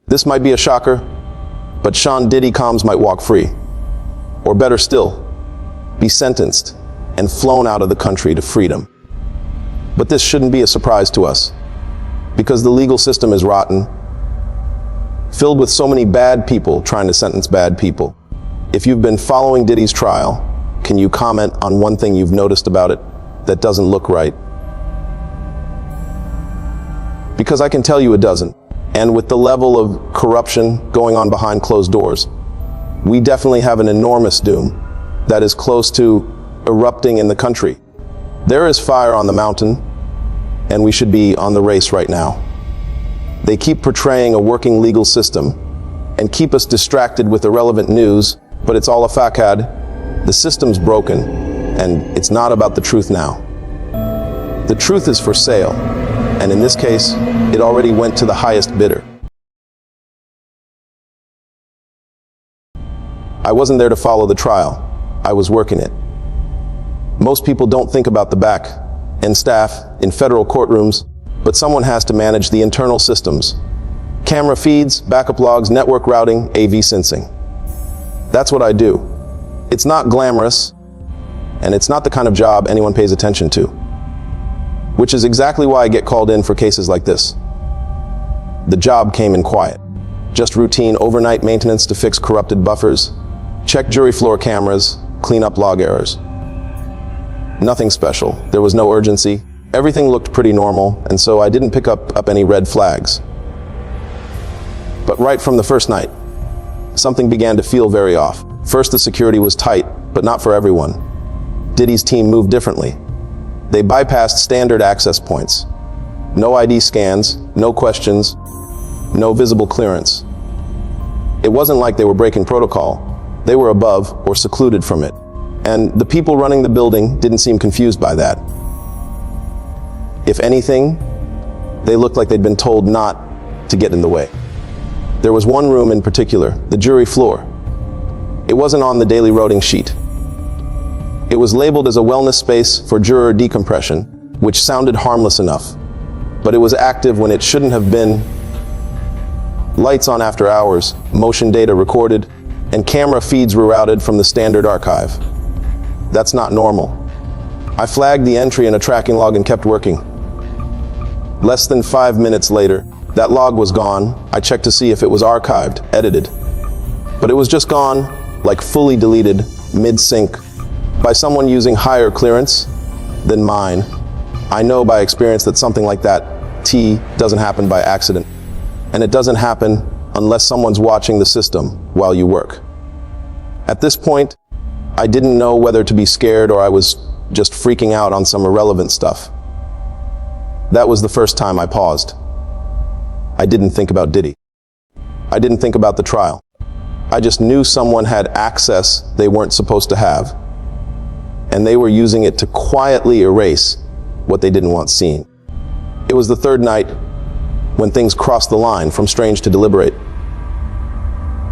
This might be a shocker, but Sean Diddy Combs might walk free. Or better still, be sentenced and flown out of the country to freedom. But this shouldn't be a surprise to us, because the legal system is rotten, filled with so many bad people trying to sentence bad people. If you've been following Diddy's trial, can you comment on one thing you've noticed about it that doesn't look right? Because I can tell you it doesn't. And with the level of corruption going on behind closed doors, we definitely have an enormous doom that is close to erupting in the country. There is fire on the mountain, and we should be on the race right now. They keep portraying a working legal system and keep us distracted with irrelevant news, but it's all a facade. The system's broken, and it's not about the truth now. The truth is for sale, and in this case, it already went to the highest bidder. I wasn't there to follow the trial. I was working it. Most people don't think about the back end staff in federal courtrooms, but someone has to manage the internal systems. Camera feeds, backup logs, network routing, AV sensing. That's what I do. It's not glamorous, and it's not the kind of job anyone pays attention to. Which is exactly why I get called in for cases like this. The job came in quiet. Just routine overnight maintenance to fix corrupted buffers, check jury floor cameras, clean up log errors. Nothing special. There was no urgency. Everything looked pretty normal, and so I didn't pick up any red flags. But right from the first night, something began to feel very off. First, the security was tight, but not for everyone. Diddy's team moved differently. They bypassed standard access points. No ID scans, no questions, no visible clearance. It wasn't like they were breaking protocol. They were above or secluded from it. And the people running the building didn't seem confused by that. If anything, they looked like they'd been told not to get in the way. There was one room in particular, the jury floor. It wasn't on the daily routing sheet. It was labeled as a wellness space for juror decompression, which sounded harmless enough, but it was active when it shouldn't have been. Lights on after hours, motion data recorded, and camera feeds were routed from the standard archive. That's not normal. I flagged the entry in a tracking log and kept working. Less than 5 minutes later, that log was gone. I checked to see if it was archived, edited. But it was just gone, like fully deleted, mid-sync, by someone using higher clearance than mine. I know by experience that something like that, doesn't happen by accident. And it doesn't happen unless someone's watching the system while you work. At this point, I didn't know whether to be scared or I was just freaking out on some irrelevant stuff. That was the first time I paused. I didn't think about Diddy. I didn't think about the trial. I just knew someone had access they weren't supposed to have, and they were using it to quietly erase what they didn't want seen. It was the third night when things crossed the line from strange to deliberate.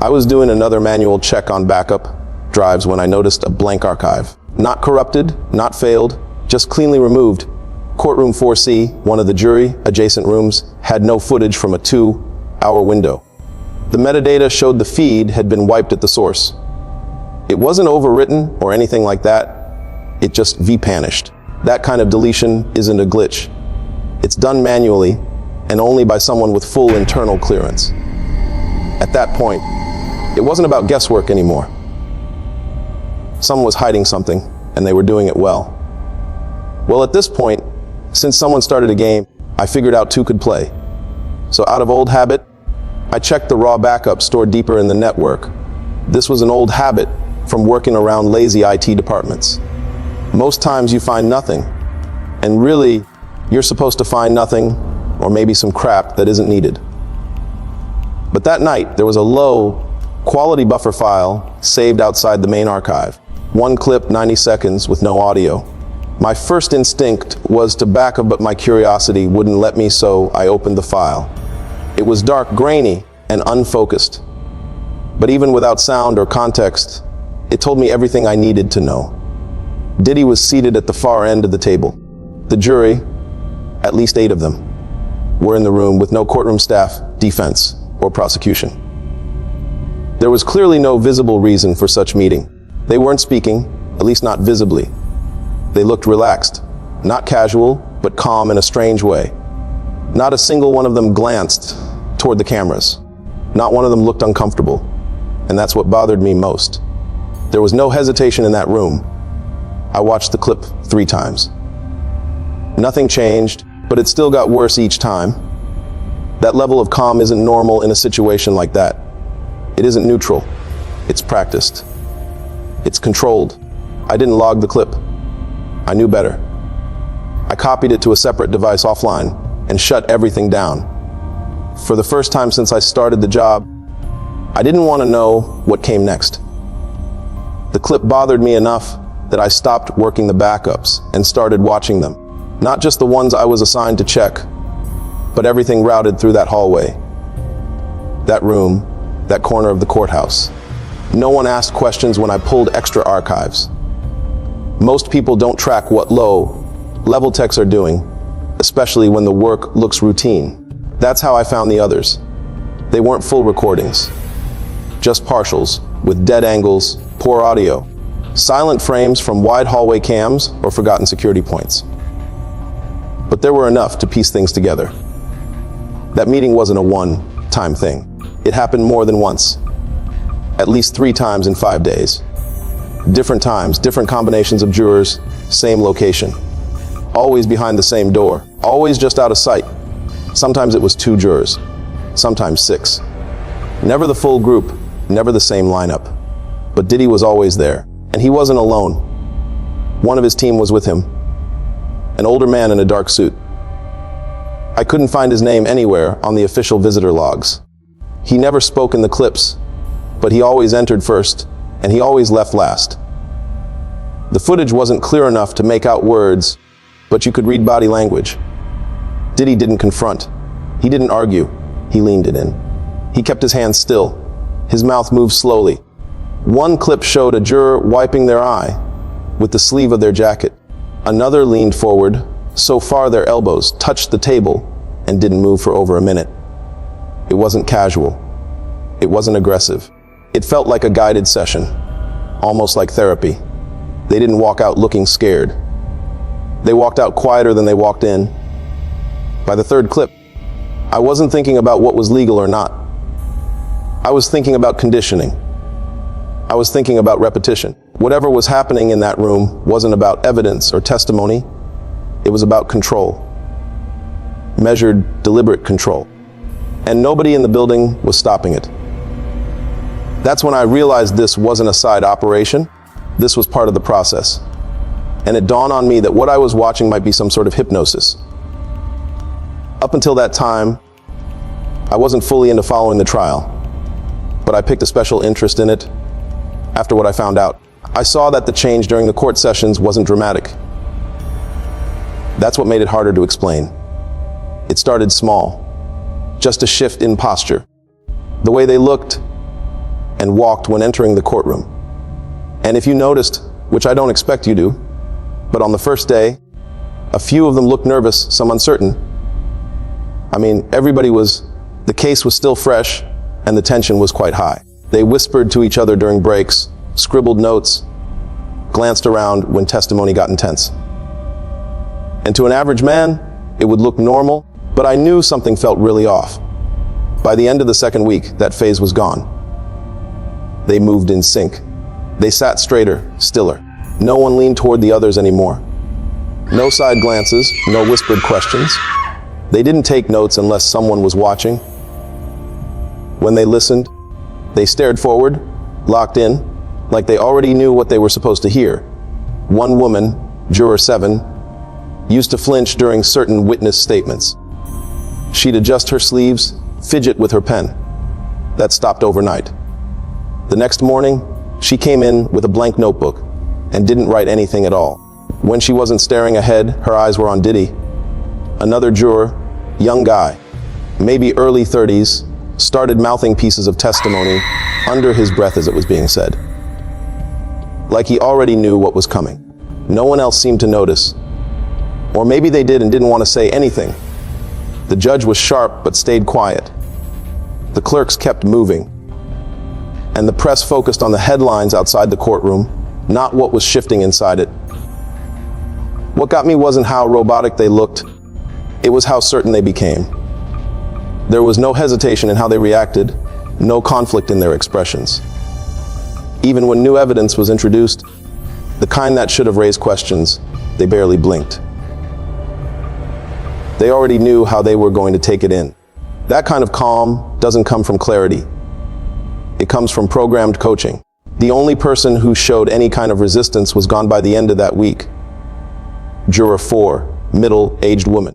I was doing another manual check on backup drives when I noticed a blank archive. Not corrupted, not failed, just cleanly removed. Courtroom 4C, one of the jury adjacent rooms, had no footage from a 2-hour window. The metadata showed the feed had been wiped at the source. It wasn't overwritten or anything like that. It just vanished. That kind of deletion isn't a glitch. It's done manually and only by someone with full internal clearance. At that point, it wasn't about guesswork anymore. Someone was hiding something, and they were doing it well. Well, at this point, since someone started a game, I figured out two could play. So out of old habit, I checked the raw backup stored deeper in the network. This was an old habit from working around lazy IT departments. Most times you find nothing, and really, you're supposed to find nothing, or maybe some crap that isn't needed. But that night, there was a low quality buffer file saved outside the main archive. One clip, 90 seconds with no audio. My first instinct was to back up, but my curiosity wouldn't let me, so I opened the file. It was dark, grainy, and unfocused. But even without sound or context, it told me everything I needed to know. Diddy was seated at the far end of the table. The jury, at least 8 of them, were in the room with no courtroom staff, defense, or prosecution. There was clearly no visible reason for such meeting. They weren't speaking, at least not visibly. They looked relaxed, not casual, but calm in a strange way. Not a single one of them glanced toward the cameras. Not one of them looked uncomfortable. And that's what bothered me most. There was no hesitation in that room. I watched the clip 3 times. Nothing changed, but it still got worse each time. That level of calm isn't normal in a situation like that. It isn't neutral. It's practiced. It's controlled. I didn't log the clip. I knew better. I copied it to a separate device offline and shut everything down. For the first time since I started the job, I didn't want to know what came next. The clip bothered me enough that I stopped working the backups and started watching them. Not just the ones I was assigned to check, but everything routed through that hallway, that room, that corner of the courthouse. No one asked questions when I pulled extra archives. Most people don't track what low-level techs are doing, especially when the work looks routine. That's how I found the others. They weren't full recordings, just partials, with dead angles, poor audio, silent frames from wide hallway cams or forgotten security points. But there were enough to piece things together. That meeting wasn't a one-time thing. It happened more than once. At least 3 times in 5 days. Different times, different combinations of jurors, same location. Always behind the same door, always just out of sight. Sometimes it was 2 jurors, sometimes 6. Never the full group, never the same lineup. But Diddy was always there, and he wasn't alone. One of his team was with him, an older man in a dark suit. I couldn't find his name anywhere on the official visitor logs. He never spoke in the clips, but he always entered first, and he always left last. The footage wasn't clear enough to make out words, but you could read body language. Diddy didn't confront. He didn't argue. He leaned it in. He kept his hands still. His mouth moved slowly. One clip showed a juror wiping their eye with the sleeve of their jacket. Another leaned forward, so far their elbows touched the table, and didn't move for over a minute. It wasn't casual. It wasn't aggressive. It felt like a guided session, almost like therapy. They didn't walk out looking scared. They walked out quieter than they walked in. By the 3rd clip, I wasn't thinking about what was legal or not. I was thinking about conditioning. I was thinking about repetition. Whatever was happening in that room wasn't about evidence or testimony. It was about control. Measured, deliberate control. And nobody in the building was stopping it. That's when I realized this wasn't a side operation. This was part of the process. And it dawned on me that what I was watching might be some sort of hypnosis. Up until that time, I wasn't fully into following the trial, but I picked a special interest in it after what I found out. I saw that the change during the court sessions wasn't dramatic. That's what made it harder to explain. It started small, just a shift in posture, the way they looked and walked when entering the courtroom. And if you noticed, which I don't expect you to, but on the first day, a few of them looked nervous, some uncertain. I mean, the case was still fresh, and the tension was quite high. They whispered to each other during breaks, scribbled notes, glanced around when testimony got intense. And to an average man, it would look normal, but I knew something felt really off. By the end of the 2nd week, that phase was gone. They moved in sync. They sat straighter, stiller. No one leaned toward the others anymore. No side glances, no whispered questions. They didn't take notes unless someone was watching. When they listened, they stared forward, locked in, like they already knew what they were supposed to hear. One woman, Juror 7, used to flinch during certain witness statements. She'd adjust her sleeves, fidget with her pen. That stopped overnight. The next morning, she came in with a blank notebook and didn't write anything at all. When she wasn't staring ahead, her eyes were on Diddy. Another juror, young guy, maybe early 30s, started mouthing pieces of testimony under his breath as it was being said. Like he already knew what was coming. No one else seemed to notice. Or maybe they did and didn't want to say anything. The judge was sharp but stayed quiet. The clerks kept moving, and the press focused on the headlines outside the courtroom, not what was shifting inside it. What got me wasn't how robotic they looked, it was how certain they became. There was no hesitation in how they reacted, no conflict in their expressions. Even when new evidence was introduced, the kind that should have raised questions, they barely blinked. They already knew how they were going to take it in. That kind of calm doesn't come from clarity. It comes from programmed coaching. The only person who showed any kind of resistance was gone by the end of that week. Juror 4, middle-aged woman.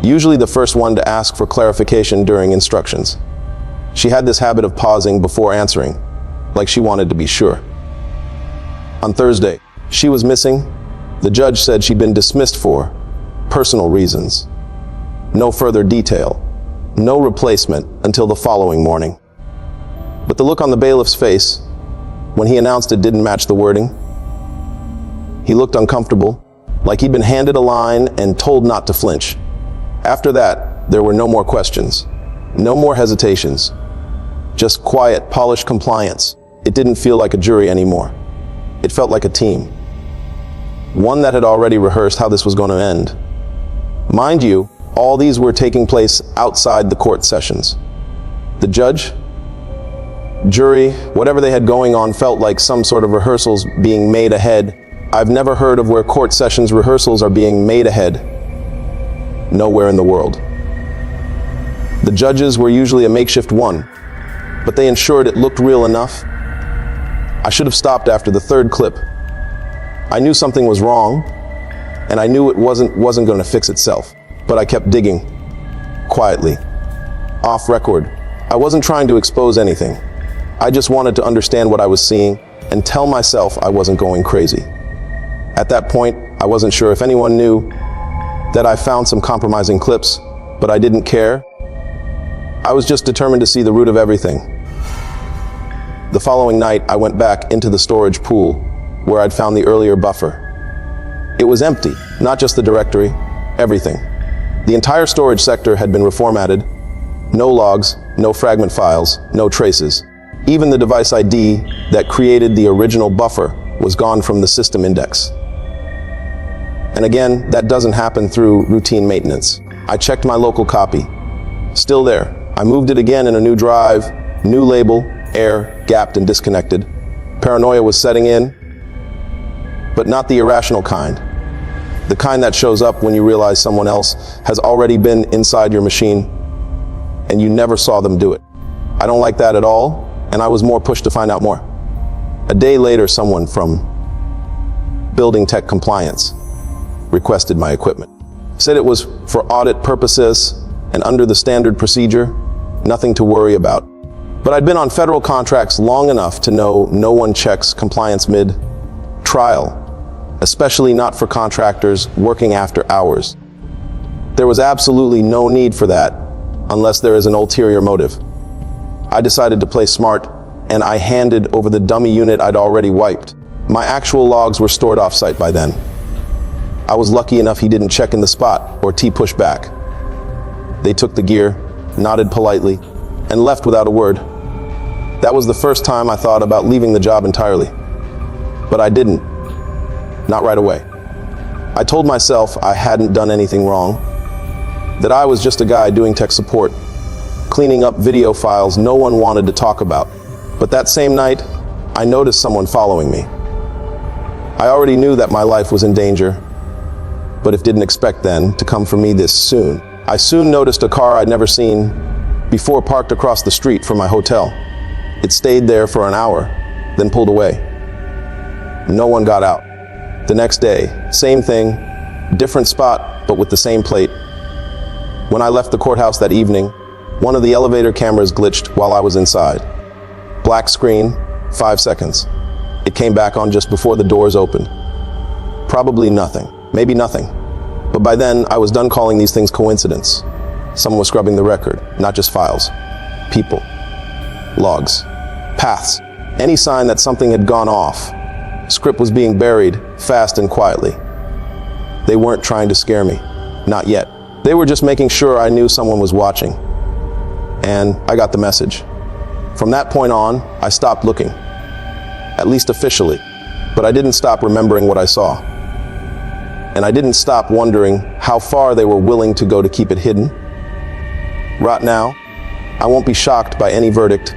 Usually the first one to ask for clarification during instructions. She had this habit of pausing before answering, like she wanted to be sure. On Thursday, she was missing. The judge said she'd been dismissed for personal reasons. No further detail, no replacement until the following morning. But the look on the bailiff's face, when he announced it didn't match the wording, he looked uncomfortable, like he'd been handed a line and told not to flinch. After that, there were no more questions, no more hesitations, just quiet, polished compliance. It didn't feel like a jury anymore. It felt like a team. One that had already rehearsed how this was going to end. Mind you, all these were taking place outside the court sessions. The judge, jury, whatever they had going on felt like some sort of rehearsals being made ahead. I've never heard of where court sessions rehearsals are being made ahead. Nowhere in the world. The judges were usually a makeshift one, but they ensured it looked real enough. I should have stopped after the third clip. I knew something was wrong, and I knew it wasn't going to fix itself, but I kept digging, quietly, off record. I wasn't trying to expose anything. I just wanted to understand what I was seeing and tell myself I wasn't going crazy. At that point, I wasn't sure if anyone knew that I found some compromising clips, but I didn't care. I was just determined to see the root of everything. The following night, I went back into the storage pool where I'd found the earlier buffer. It was empty, not just the directory, everything. The entire storage sector had been reformatted. No logs, no fragment files, no traces. Even the device ID that created the original buffer was gone from the system index. And again, that doesn't happen through routine maintenance. I checked my local copy. Still there. I moved it again in a new drive, new label, air, gapped and disconnected. Paranoia was setting in, but not the irrational kind. The kind that shows up when you realize someone else has already been inside your machine and you never saw them do it. I don't like that at all, and I was more pushed to find out more. A day later, someone from Building Tech Compliance requested my equipment. Said it was for audit purposes and under the standard procedure, nothing to worry about. But I'd been on federal contracts long enough to know no one checks compliance mid-trial, especially not for contractors working after hours. There was absolutely no need for that unless there is an ulterior motive. I decided to play smart, and I handed over the dummy unit I'd already wiped. My actual logs were stored off-site by then. I was lucky enough he didn't check in the spot or T-push back. They took the gear, nodded politely, and left without a word. That was the first time I thought about leaving the job entirely. But I didn't. Not right away. I told myself I hadn't done anything wrong, that I was just a guy doing tech support, cleaning up video files no one wanted to talk about. But that same night, I noticed someone following me. I already knew that my life was in danger, but didn't expect then to come for me this soon. I soon noticed a car I'd never seen before parked across the street from my hotel. It stayed there for an hour, then pulled away. No one got out. The next day, same thing, different spot, but with the same plate. When I left the courthouse that evening, one of the elevator cameras glitched while I was inside. Black screen, 5 seconds. It came back on just before the doors opened. Probably nothing, maybe nothing. But by then, I was done calling these things coincidence. Someone was scrubbing the record, not just files. People, logs, paths, any sign that something had gone off. Script was being buried, fast and quietly. They weren't trying to scare me, not yet. They were just making sure I knew someone was watching. and I got the message. From that point on, I stopped looking, at least officially, but I didn't stop remembering what I saw. And I didn't stop wondering how far they were willing to go to keep it hidden. Right now, I won't be shocked by any verdict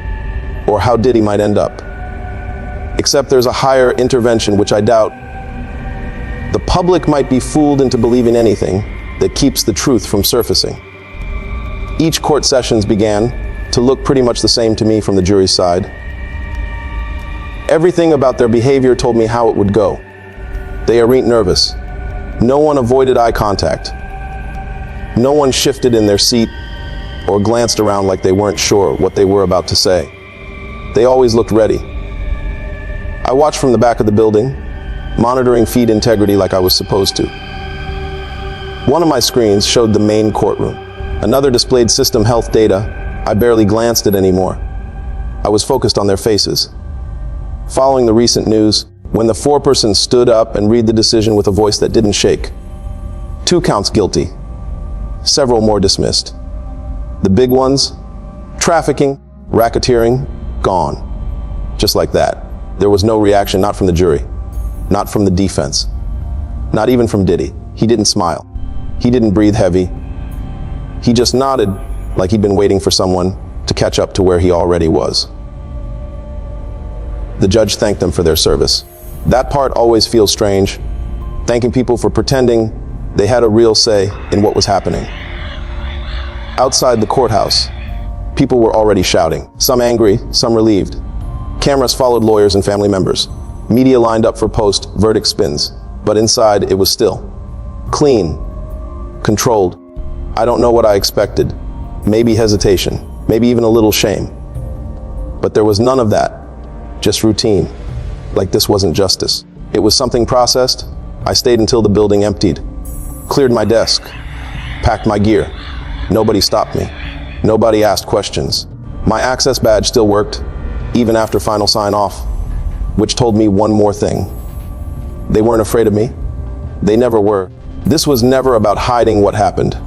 or how Diddy might end up. Except there's a higher intervention which I doubt. The public might be fooled into believing anything that keeps the truth from surfacing. Each court sessions began to look pretty much the same to me from the jury's side. Everything about their behavior told me how it would go. They aren't nervous. No one avoided eye contact. No one shifted in their seat or glanced around like they weren't sure what they were about to say. They always looked ready. I watched from the back of the building, monitoring feed integrity like I was supposed to. One of my screens showed the main courtroom. Another displayed system health data. I barely glanced at anymore. I was focused on their faces. Following the recent news, when the foreperson stood up and read the decision with a voice that didn't shake. 2 counts guilty. Several more dismissed. The big ones, trafficking, racketeering, gone. Just like that. There was no reaction, not from the jury, not from the defense, not even from Diddy. He didn't smile. He didn't breathe heavy. He just nodded like he'd been waiting for someone to catch up to where he already was. The judge thanked them for their service. That part always feels strange, thanking people for pretending they had a real say in what was happening. Outside the courthouse, people were already shouting, some angry, some relieved. Cameras followed lawyers and family members. Media lined up for post-verdict spins, but inside it was still. Clean, controlled. I don't know what I expected. Maybe hesitation, maybe even a little shame. But there was none of that, just routine. Like this wasn't justice. It was something processed. I stayed until the building emptied, cleared my desk, packed my gear. Nobody stopped me. Nobody asked questions. My access badge still worked, even after final sign-off, which told me one more thing. They weren't afraid of me. They never were. This was never about hiding what happened.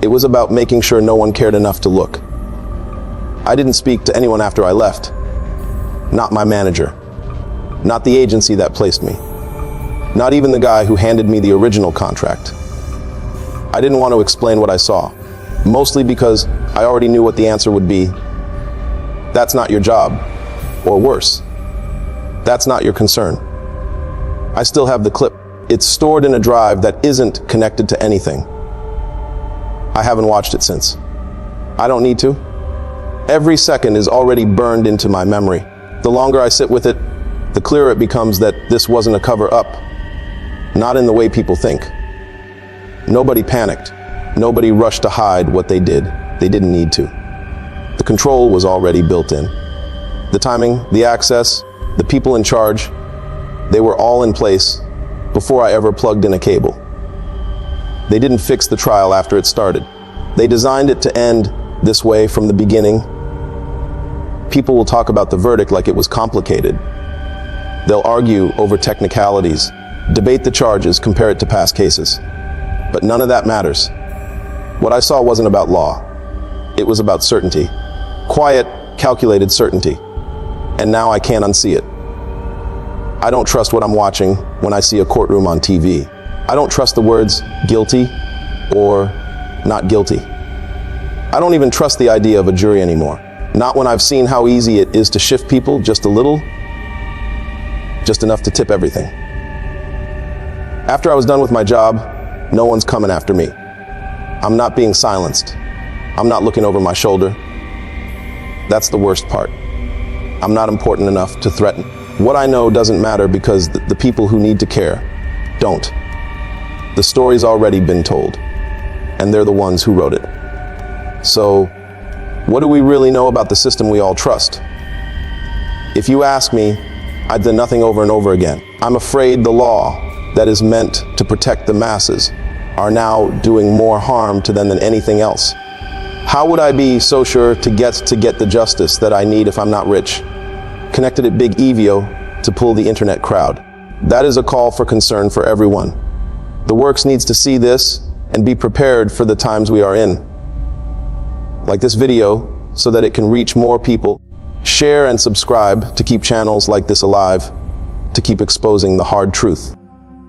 It was about making sure no one cared enough to look. I didn't speak to anyone after I left. Not my manager. Not the agency that placed me. Not even the guy who handed me the original contract. I didn't want to explain what I saw, mostly because I already knew what the answer would be. That's not your job. Or worse, that's not your concern. I still have the clip. It's stored in a drive that isn't connected to anything. I haven't watched it since. I don't need to. Every second is already burned into my memory. The longer I sit with it, the clearer it becomes that this wasn't a cover-up. Not in the way people think. Nobody panicked. Nobody rushed to hide what they did. They didn't need to. The control was already built in. The timing, the access, the people in charge, they were all in place before I ever plugged in a cable. They didn't fix the trial after it started. They designed it to end this way from the beginning. People will talk about the verdict like it was complicated. They'll argue over technicalities, debate the charges, compare it to past cases. But none of that matters. What I saw wasn't about law. It was about certainty. Quiet, calculated certainty. And now I can't unsee it. I don't trust what I'm watching when I see a courtroom on TV. I don't trust the words guilty or not guilty. I don't even trust the idea of a jury anymore. Not when I've seen how easy it is to shift people just a little, just enough to tip everything. After I was done with my job, no one's coming after me. I'm not being silenced. I'm not looking over my shoulder. That's the worst part. I'm not important enough to threaten. What I know doesn't matter because the people who need to care don't. The story's already been told, and they're the ones who wrote it. So, what do we really know about the system we all trust? If you ask me, I've done nothing over and over again. I'm afraid the law that is meant to protect the masses are now doing more harm to them than anything else. How would I be so sure to get the justice that I need if I'm not rich? Connected at Big Evio to pull the internet crowd. That is a call for concern for everyone. The works needs to see this and be prepared for the times we are in. Like this video so that it can reach more people. Share and subscribe to keep channels like this alive, to keep exposing the hard truth.